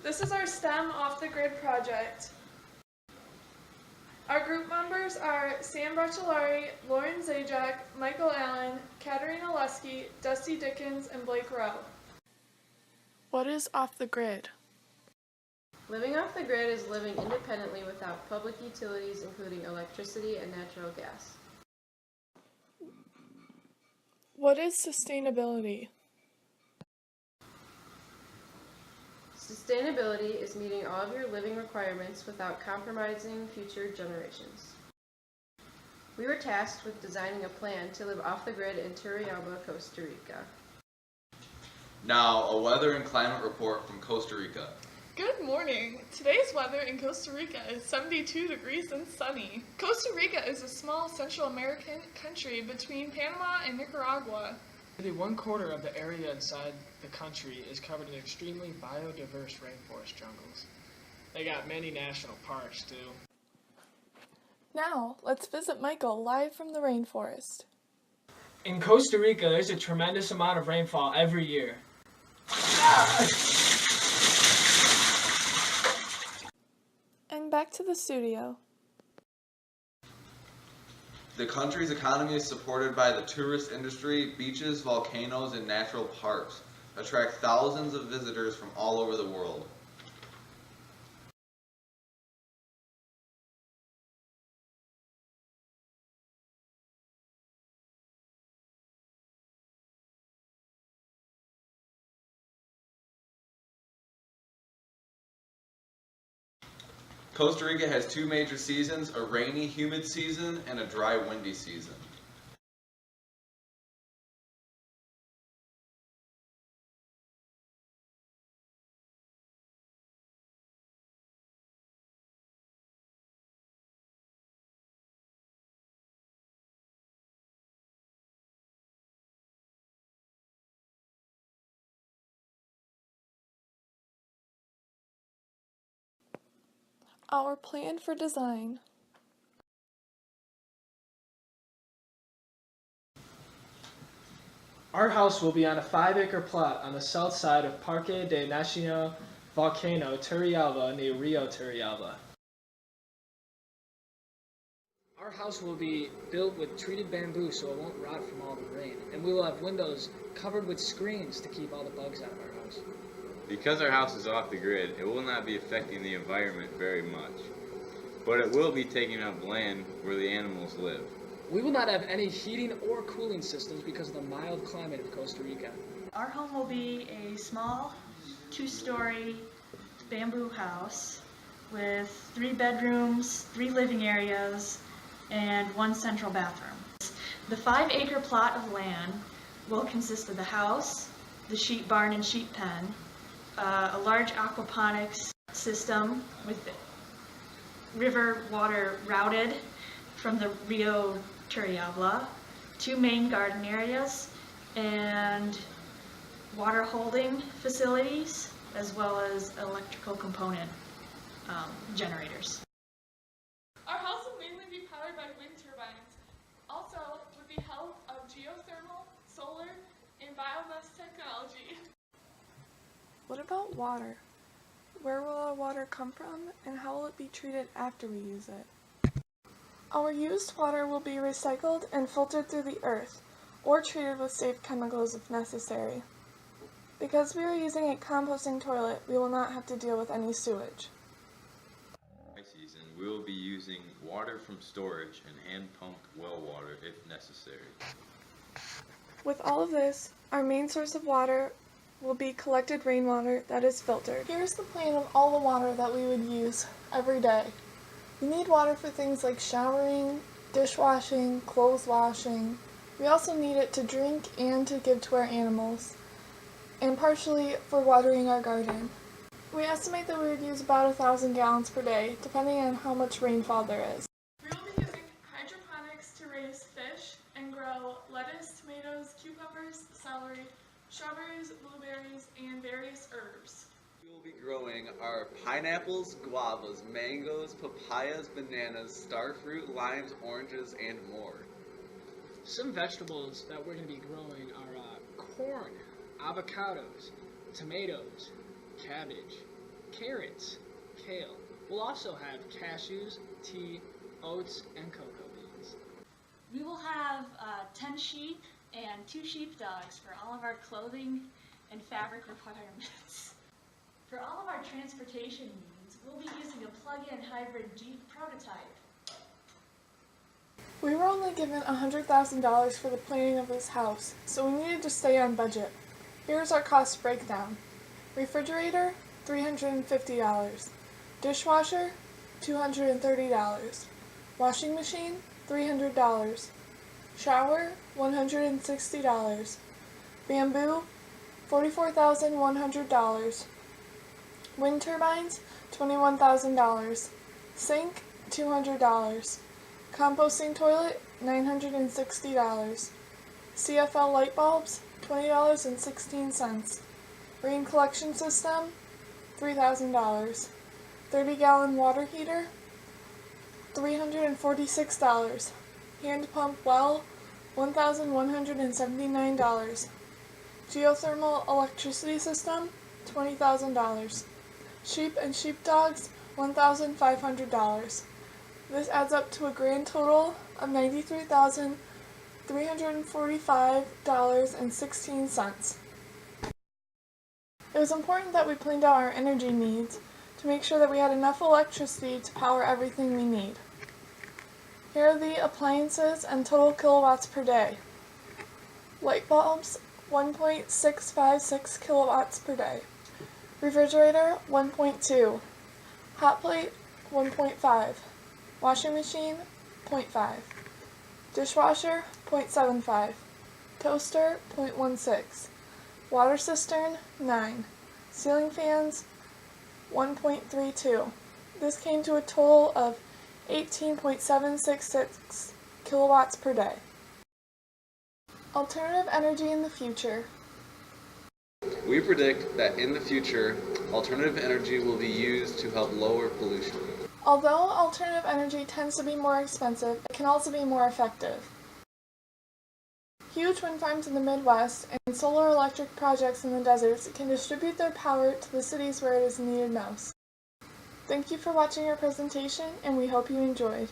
This is our STEM Off the Grid project. Our group members are Sam Bracciolari, Lauren Zajac, Michael Allen, Katerina Lusky, Dusty Dickens, and Blake Rowe. What is off the grid? Living off the grid is living independently without public utilities, including electricity and natural gas. What is sustainability? Sustainability is meeting all of your living requirements without compromising future generations. We were tasked with designing a plan to live off the grid in Turrialba, Costa Rica. Now, a weather and climate report from Costa Rica. Good morning. Today's weather in Costa Rica is 72 degrees and sunny. Costa Rica is a small Central American country between Panama and Nicaragua. Nearly 1/4 of the area inside the country is covered in extremely biodiverse rainforest jungles. They got many national parks too. Now, let's visit Michael live from the rainforest. In Costa Rica, there's a tremendous amount of rainfall every year. And back to the studio. The country's economy is supported by the tourist industry. Beaches, volcanoes, and natural parks attract thousands of visitors from all over the world. Costa Rica has two major seasons, a rainy, humid season and a dry, windy season. Our plan for design. Our house will be on a 5-acre plot on the south side of Parque de Nacional Volcano Turrialba near Rio Turrialba. Our house will be built with treated bamboo so it won't rot from all the rain, and we will have windows covered with screens to keep all the bugs out of our house. Because our house is off the grid, it will not be affecting the environment very much, but it will be taking up land where the animals live. We will not have any heating or cooling systems because of the mild climate of Costa Rica. Our home will be a small 2-story bamboo house with 3 bedrooms, 3 living areas, and 1 central bathroom. The 5-acre plot of land will consist of the house, the sheep barn and sheep pen, a large aquaponics system with river water routed from the Rio Turrialba, 2 main garden areas, and water holding facilities, as well as electrical component generators. Our house will mainly be powered by wind turbines, also with the help of geothermal, solar, and biomass technology. What about water? Where will our water come from, and how will it be treated after we use it? Our used water will be recycled and filtered through the earth, or treated with safe chemicals if necessary. Because we are using a composting toilet, we will not have to deal with any sewage. Season, we will be using water from storage and hand-pumped well water if necessary. With all of this, our main source of water will be collected rainwater that is filtered. Here's the plan of all the water that we would use every day. We need water for things like showering, dishwashing, clothes washing. We also need it to drink and to give to our animals, and partially for watering our garden. We estimate that we would use about 1,000 gallons per day, depending on how much rainfall there is. We will be using hydroponics to raise fish and grow lettuce, tomatoes, cucumbers, celery, strawberries, blueberries, and various herbs. We will be growing our pineapples, guavas, mangoes, papayas, bananas, starfruit, limes, oranges, and more. Some vegetables that we're going to be growing are corn, avocados, tomatoes, cabbage, carrots, kale. We'll also have cashews, tea, oats, and cocoa beans. We will have 10 sheep and 2 sheepdogs for all of our clothing and fabric requirements. For all of our transportation needs, we'll be using a plug-in hybrid Jeep prototype. We were only given $100,000 for the planning of this house, so we needed to stay on budget. Here's our cost breakdown. Refrigerator, $350. Dishwasher, $230. Washing machine, $300. Shower, $160. Bamboo, $44,100. Wind turbines, $21,000. Sink, $200. Composting toilet, $960. CFL light bulbs, $20.16. Rain collection system, $3,000. 30-gallon water heater, $346. Hand pump well, $1,179. Geothermal electricity system, $20,000. Sheep and sheepdogs, $1,500. This adds up to a grand total of $93,345.16. It was important that we planned out our energy needs to make sure that we had enough electricity to power everything we need. Here are the appliances and total kilowatts per day. Light bulbs, 1.656 kilowatts per day. Refrigerator, 1.2. Hot plate, 1.5. Washing machine, 0.5. Dishwasher, 0.75. Toaster, 0.16. Water cistern, 9. Ceiling fans, 1.32. This came to a total of 18.766 kilowatts per day. Alternative energy in the future. We predict that in the future, alternative energy will be used to help lower pollution. Although alternative energy tends to be more expensive, it can also be more effective. Huge wind farms in the Midwest and solar electric projects in the deserts can distribute their power to the cities where it is needed most. Thank you for watching our presentation, and we hope you enjoyed.